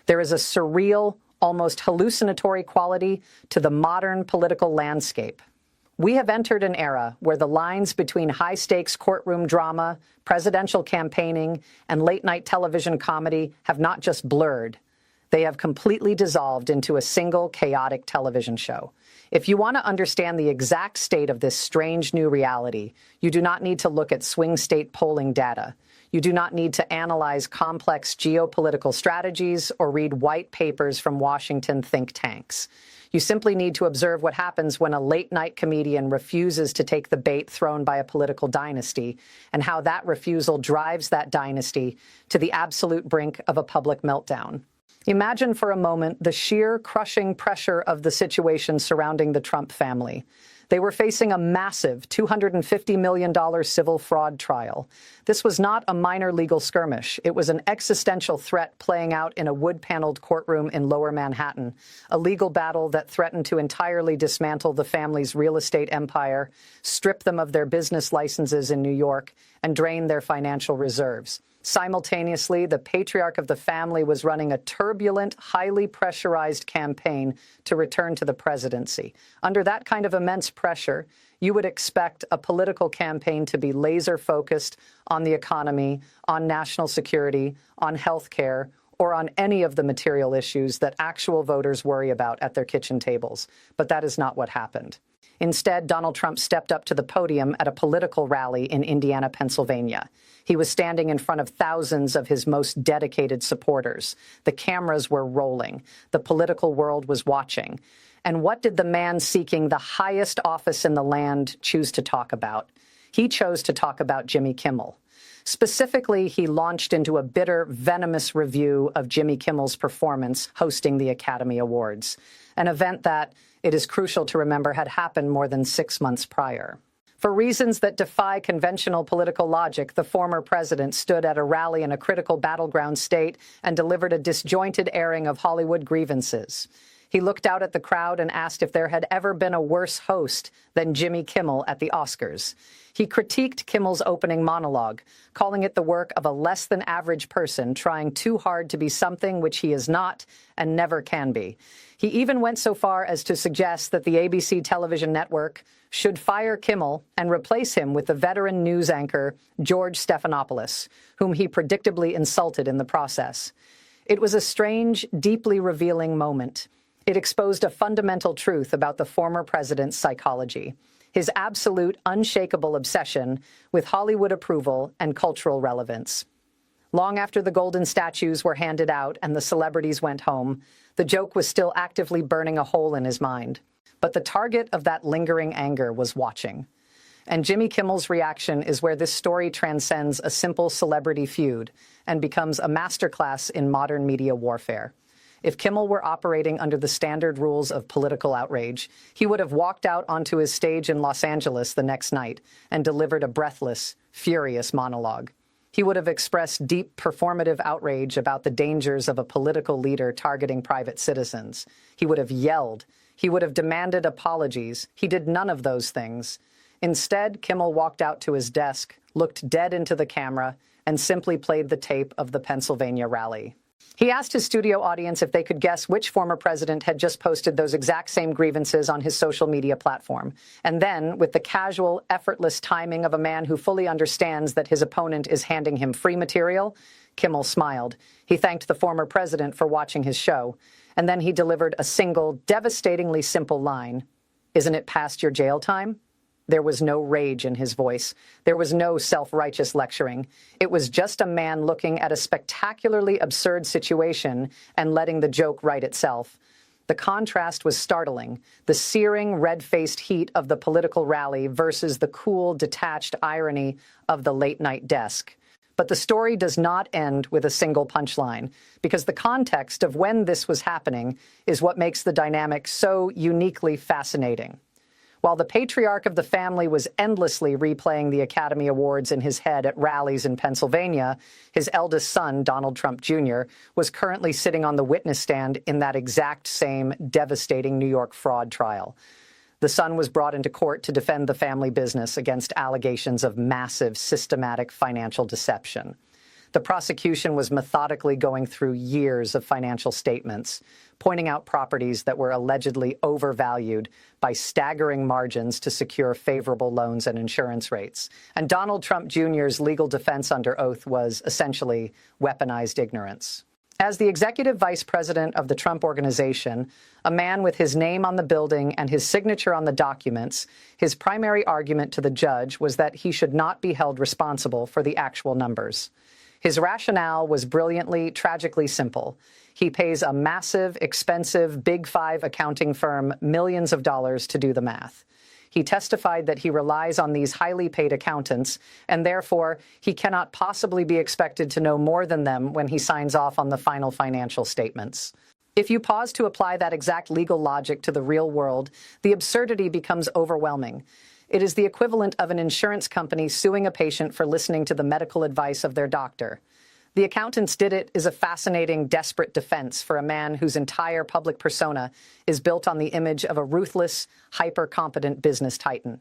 There is a surreal, almost hallucinatory quality to the modern political landscape. We have entered an era where the lines between high-stakes courtroom drama, presidential campaigning, and late-night television comedy have not just blurred. They have completely dissolved into a single chaotic television show. If you want to understand the exact state of this strange new reality, you do not need to look at swing state polling data. You do not need to analyze complex geopolitical strategies or read white papers from Washington think tanks. You simply need to observe what happens when a late-night comedian refuses to take the bait thrown by a political dynasty, and how that refusal drives that dynasty to the absolute brink of a public meltdown. Imagine for a moment the sheer crushing pressure of the situation surrounding the Trump family. They were facing a massive $250 million civil fraud trial. This was not a minor legal skirmish. It was an existential threat playing out in a wood-paneled courtroom in Lower Manhattan, a legal battle that threatened to entirely dismantle the family's real estate empire, strip them of their business licenses in New York, and drain their financial reserves. Simultaneously, the patriarch of the family was running a turbulent, highly pressurized campaign to return to the presidency. Under that kind of immense pressure, you would expect a political campaign to be laser-focused on the economy, on national security, on health care, or on any of the material issues that actual voters worry about at their kitchen tables. But that is not what happened. Instead, Donald Trump stepped up to the podium at a political rally in Indiana, Pennsylvania. He was standing in front of thousands of his most dedicated supporters. The cameras were rolling. The political world was watching. And what did the man seeking the highest office in the land choose to talk about? He chose to talk about Jimmy Kimmel. Specifically, he launched into a bitter, venomous review of Jimmy Kimmel's performance hosting the Academy Awards, an event that, it is crucial to remember, had happened more than 6 months prior. For reasons that defy conventional political logic, the former president stood at a rally in a critical battleground state and delivered a disjointed airing of Hollywood grievances. He looked out at the crowd and asked if there had ever been a worse host than Jimmy Kimmel at the Oscars. He critiqued Kimmel's opening monologue, calling it the work of a less-than-average person trying too hard to be something which he is not and never can be. He even went so far as to suggest that the ABC television network should fire Kimmel and replace him with the veteran news anchor George Stephanopoulos, whom he predictably insulted in the process. It was a strange, deeply revealing moment. It exposed a fundamental truth about the former president's psychology, his absolute, unshakable obsession with Hollywood approval and cultural relevance. Long after the golden statues were handed out and the celebrities went home, the joke was still actively burning a hole in his mind. But the target of that lingering anger was watching. And Jimmy Kimmel's reaction is where this story transcends a simple celebrity feud and becomes a masterclass in modern media warfare. If Kimmel were operating under the standard rules of political outrage, he would have walked out onto his stage in Los Angeles the next night and delivered a breathless, furious monologue. He would have expressed deep performative outrage about the dangers of a political leader targeting private citizens. He would have yelled. He would have demanded apologies. He did none of those things. Instead, Kimmel walked out to his desk, looked dead into the camera, and simply played the tape of the Pennsylvania rally. He asked his studio audience if they could guess which former president had just posted those exact same grievances on his social media platform. And then, with the casual, effortless timing of a man who fully understands that his opponent is handing him free material, Kimmel smiled. He thanked the former president for watching his show. And then he delivered a single, devastatingly simple line. "Isn't it past your jail time?" There was no rage in his voice. There was no self-righteous lecturing. It was just a man looking at a spectacularly absurd situation and letting the joke write itself. The contrast was startling, the searing, red-faced heat of the political rally versus the cool, detached irony of the late-night desk. But the story does not end with a single punchline, because the context of when this was happening is what makes the dynamic so uniquely fascinating. While the patriarch of the family was endlessly replaying the Academy Awards in his head at rallies in Pennsylvania, his eldest son, Donald Trump Jr., was currently sitting on the witness stand in that exact same devastating New York fraud trial. The son was brought into court to defend the family business against allegations of massive, systematic financial deception. The prosecution was methodically going through years of financial statements, pointing out properties that were allegedly overvalued by staggering margins to secure favorable loans and insurance rates. And Donald Trump Jr.'s legal defense under oath was essentially weaponized ignorance. As the executive vice president of the Trump Organization, a man with his name on the building and his signature on the documents, his primary argument to the judge was that he should not be held responsible for the actual numbers. His rationale was brilliantly, tragically simple. He pays a massive, expensive Big Five accounting firm millions of dollars to do the math. He testified that he relies on these highly paid accountants, and therefore he cannot possibly be expected to know more than them when he signs off on the final financial statements. If you pause to apply that exact legal logic to the real world, the absurdity becomes overwhelming. It is the equivalent of an insurance company suing a patient for listening to the medical advice of their doctor. The accountants did it is a fascinating, desperate defense for a man whose entire public persona is built on the image of a ruthless, hyper-competent business titan.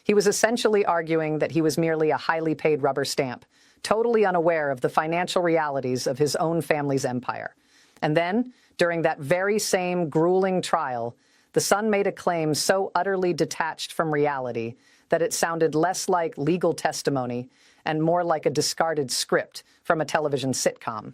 He was essentially arguing that he was merely a highly paid rubber stamp, totally unaware of the financial realities of his own family's empire. And then, during that very same grueling trial, the Sun made a claim so utterly detached from reality that it sounded less like legal testimony and more like a discarded script from a television sitcom.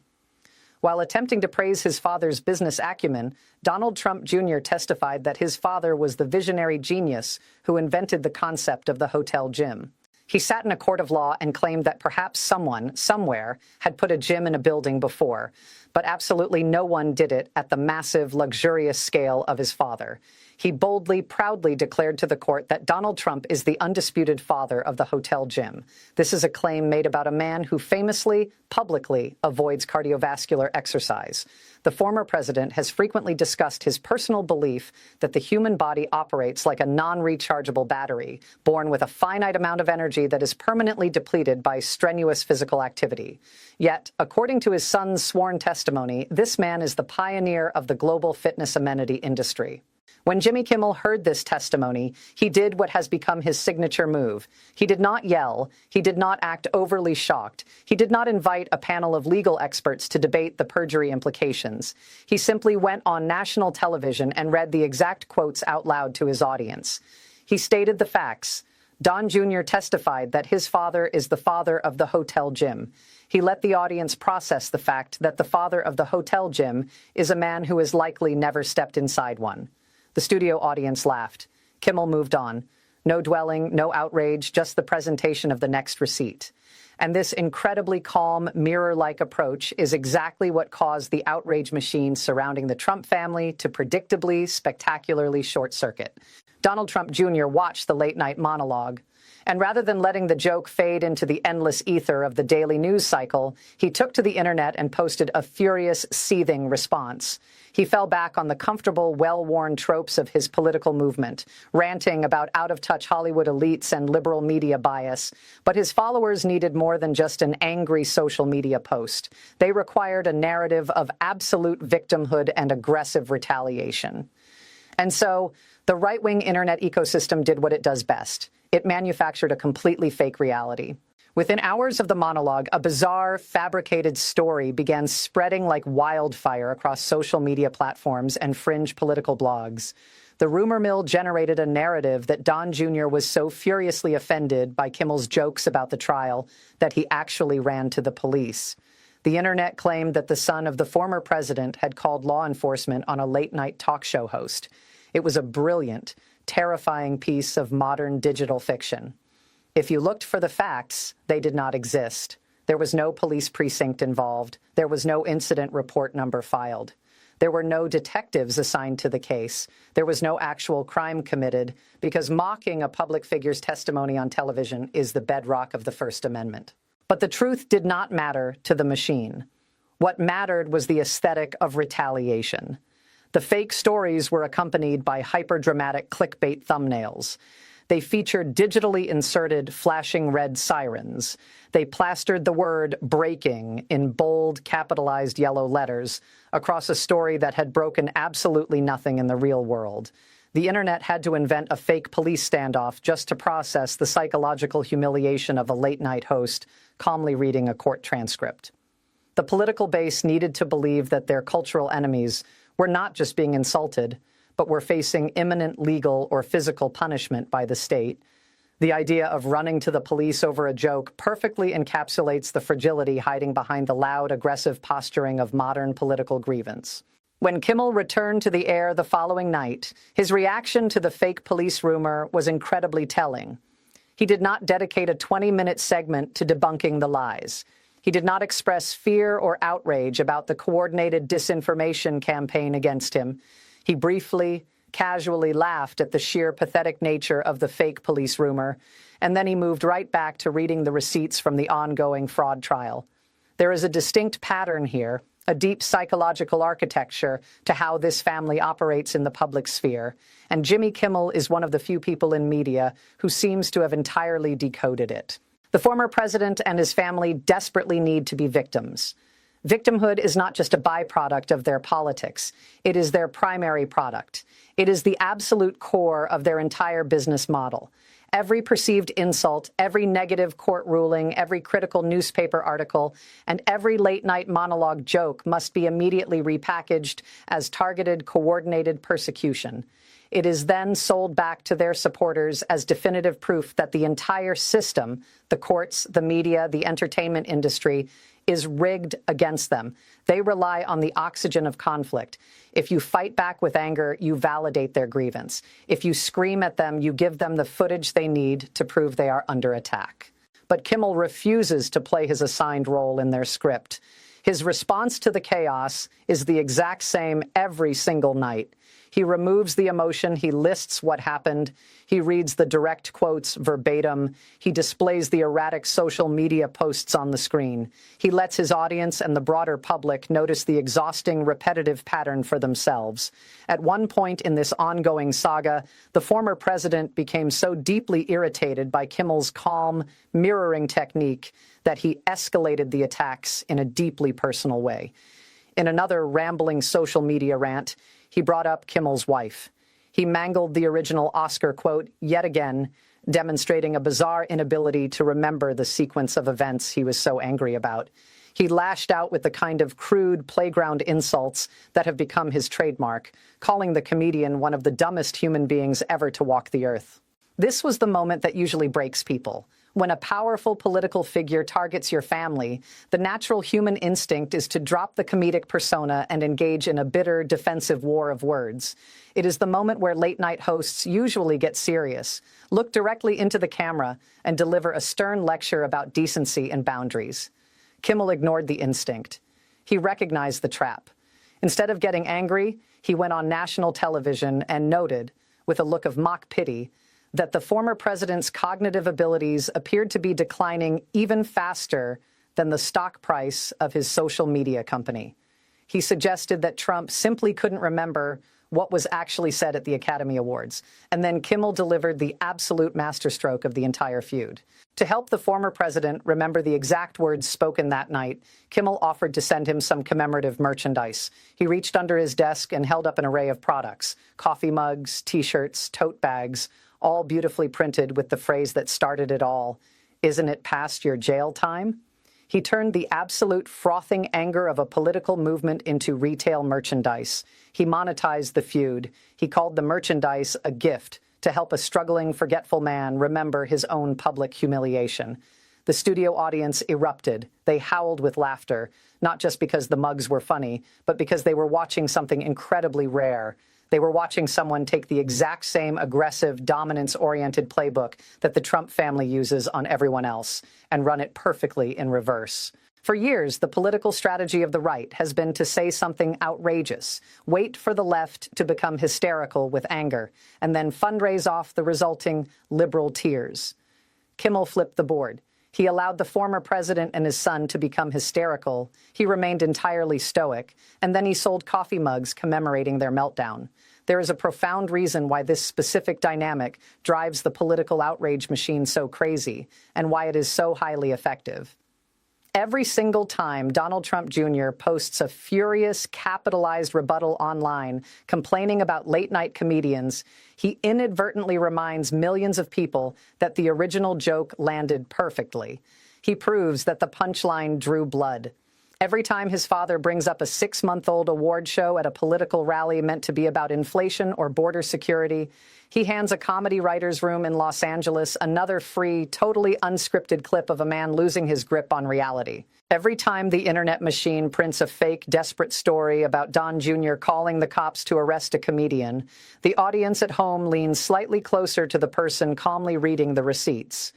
While attempting to praise his father's business acumen, Donald Trump Jr. testified that his father was the visionary genius who invented the concept of the hotel gym. He sat in a court of law and claimed that perhaps someone, somewhere, had put a gym in a building before, but absolutely no one did it at the massive, luxurious scale of his father. He boldly, proudly declared to the court that Donald Trump is the undisputed father of the hotel gym. This is a claim made about a man who famously, publicly avoids cardiovascular exercise. The former president has frequently discussed his personal belief that the human body operates like a non-rechargeable battery, born with a finite amount of energy that is permanently depleted by strenuous physical activity. Yet, according to his son's sworn testimony, this man is the pioneer of the global fitness amenity industry. When Jimmy Kimmel heard this testimony, he did what has become his signature move. He did not yell. He did not act overly shocked. He did not invite a panel of legal experts to debate the perjury implications. He simply went on national television and read the exact quotes out loud to his audience. He stated the facts. Don Jr. testified that his father is the father of the hotel gym. He let the audience process the fact that the father of the hotel gym is a man who has likely never stepped inside one. The studio audience laughed. Kimmel moved on. No dwelling, no outrage, just the presentation of the next receipt. And this incredibly calm, mirror-like approach is exactly what caused the outrage machine surrounding the Trump family to predictably, spectacularly short-circuit. Donald Trump Jr. watched the late-night monologue, and rather than letting the joke fade into the endless ether of the daily news cycle, he took to the internet and posted a furious, seething response. He fell back on the comfortable, well-worn tropes of his political movement, ranting about out-of-touch Hollywood elites and liberal media bias. But his followers needed more than just an angry social media post. They required a narrative of absolute victimhood and aggressive retaliation. And so, the right-wing internet ecosystem did what it does best. It manufactured a completely fake reality. Within hours of the monologue, a bizarre, fabricated story began spreading like wildfire across social media platforms and fringe political blogs. The rumor mill generated a narrative that Don Jr. was so furiously offended by Kimmel's jokes about the trial that he actually ran to the police. The internet claimed that the son of the former president had called law enforcement on a late-night talk show host. It was a brilliant, terrifying piece of modern digital fiction. If you looked for the facts, they did not exist. There was no police precinct involved. There was no incident report number filed. There were no detectives assigned to the case. There was no actual crime committed, because mocking a public figure's testimony on television is the bedrock of the First Amendment. But the truth did not matter to the machine. What mattered was the aesthetic of retaliation. The fake stories were accompanied by hyper-dramatic clickbait thumbnails. They featured digitally inserted flashing red sirens. They plastered the word breaking in bold, capitalized yellow letters across a story that had broken absolutely nothing in the real world. The internet had to invent a fake police standoff just to process the psychological humiliation of a late-night host calmly reading a court transcript. The political base needed to believe that their cultural enemies were not just being insulted, but were facing imminent legal or physical punishment by the state. The idea of running to the police over a joke perfectly encapsulates the fragility hiding behind the loud, aggressive posturing of modern political grievance. When Kimmel returned to the air the following night, his reaction to the fake police rumor was incredibly telling. He did not dedicate a 20-minute segment to debunking the lies. He did not express fear or outrage about the coordinated disinformation campaign against him. He briefly, casually laughed at the sheer pathetic nature of the fake police rumor, and then he moved right back to reading the receipts from the ongoing fraud trial. There is a distinct pattern here, a deep psychological architecture to how this family operates in the public sphere, and Jimmy Kimmel is one of the few people in media who seems to have entirely decoded it. The former president and his family desperately need to be victims. Victimhood is not just a byproduct of their politics. It is their primary product. It is the absolute core of their entire business model. Every perceived insult, every negative court ruling, every critical newspaper article, and every late-night monologue joke must be immediately repackaged as targeted, coordinated persecution. It is then sold back to their supporters as definitive proof that the entire system, the courts, the media, the entertainment industry, is rigged against them. They rely on the oxygen of conflict. If you fight back with anger, you validate their grievance. If you scream at them, you give them the footage they need to prove they are under attack. But Kimmel refuses to play his assigned role in their script. His response to the chaos is the exact same every single night. He removes the emotion, he lists what happened, he reads the direct quotes verbatim, he displays the erratic social media posts on the screen. He lets his audience and the broader public notice the exhausting, repetitive pattern for themselves. At one point in this ongoing saga, the former president became so deeply irritated by Kimmel's calm, mirroring technique that he escalated the attacks in a deeply personal way. In another rambling social media rant, he brought up Kimmel's wife. He mangled the original Oscar quote yet again, demonstrating a bizarre inability to remember the sequence of events he was so angry about. He lashed out with the kind of crude playground insults that have become his trademark, calling the comedian one of the dumbest human beings ever to walk the earth. This was the moment that usually breaks people. When a powerful political figure targets your family, the natural human instinct is to drop the comedic persona and engage in a bitter, defensive war of words. It is the moment where late-night hosts usually get serious, look directly into the camera, and deliver a stern lecture about decency and boundaries. Kimmel ignored the instinct. He recognized the trap. Instead of getting angry, he went on national television and noted, with a look of mock pity, that the former president's cognitive abilities appeared to be declining even faster than the stock price of his social media company. He suggested that Trump simply couldn't remember what was actually said at the Academy Awards, and then Kimmel delivered the absolute masterstroke of the entire feud. To help the former president remember the exact words spoken that night, Kimmel offered to send him some commemorative merchandise. He reached under his desk and held up an array of products: coffee mugs, T-shirts, tote bags, all beautifully printed with the phrase that started it all, "Isn't it past your jail time?" He turned the absolute frothing anger of a political movement into retail merchandise. He monetized the feud. He called the merchandise a gift to help a struggling, forgetful man remember his own public humiliation. The studio audience erupted. They howled with laughter, not just because the mugs were funny, but because they were watching something incredibly rare. They were watching someone take the exact same aggressive, dominance-oriented playbook that the Trump family uses on everyone else and run it perfectly in reverse. For years, the political strategy of the right has been to say something outrageous, wait for the left to become hysterical with anger, and then fundraise off the resulting liberal tears. Kimmel flipped the board. He allowed the former president and his son to become hysterical. He remained entirely stoic, and then he sold coffee mugs commemorating their meltdown. There is a profound reason why this specific dynamic drives the political outrage machine so crazy, and why it is so highly effective. Every single time Donald Trump Jr. posts a furious, capitalized rebuttal online complaining about late-night comedians, he inadvertently reminds millions of people that the original joke landed perfectly. He proves that the punchline drew blood. Every time his father brings up a 6-month-old award show at a political rally meant to be about inflation or border security, he hands a comedy writer's room in Los Angeles another free, totally unscripted clip of a man losing his grip on reality. Every time the internet machine prints a fake, desperate story about Don Jr. calling the cops to arrest a comedian, the audience at home leans slightly closer to the person calmly reading the receipts.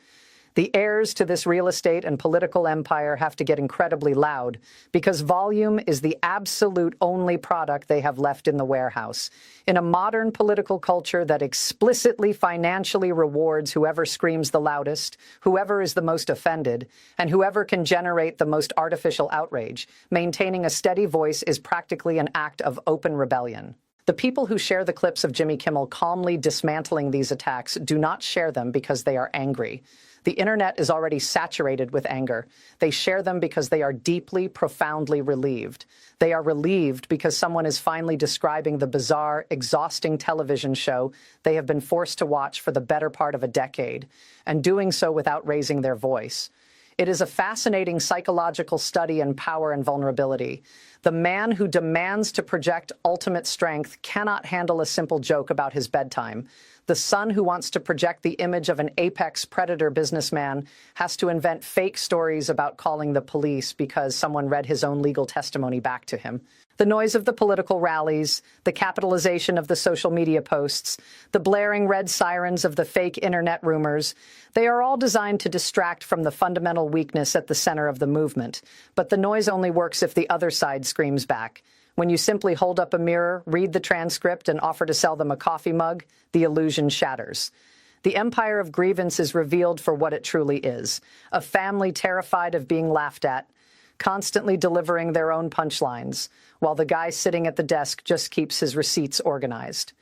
The heirs to this real estate and political empire have to get incredibly loud because volume is the absolute only product they have left in the warehouse. In a modern political culture that explicitly financially rewards whoever screams the loudest, whoever is the most offended, and whoever can generate the most artificial outrage, maintaining a steady voice is practically an act of open rebellion. The people who share the clips of Jimmy Kimmel calmly dismantling these attacks do not share them because they are angry. The internet is already saturated with anger. They share them because they are deeply, profoundly relieved. They are relieved because someone is finally describing the bizarre, exhausting television show they have been forced to watch for the better part of a decade, and doing so without raising their voice. It is a fascinating psychological study in power and vulnerability. The man who demands to project ultimate strength cannot handle a simple joke about his bedtime. The son who wants to project the image of an apex predator businessman has to invent fake stories about calling the police because someone read his own legal testimony back to him. The noise of the political rallies, the capitalization of the social media posts, the blaring red sirens of the fake internet rumors, they are all designed to distract from the fundamental weakness at the center of the movement. But the noise only works if the other side screams back. When you simply hold up a mirror, read the transcript, and offer to sell them a coffee mug, the illusion shatters. The empire of grievance is revealed for what it truly is: a family terrified of being laughed at, constantly delivering their own punchlines, while the guy sitting at the desk just keeps his receipts organized.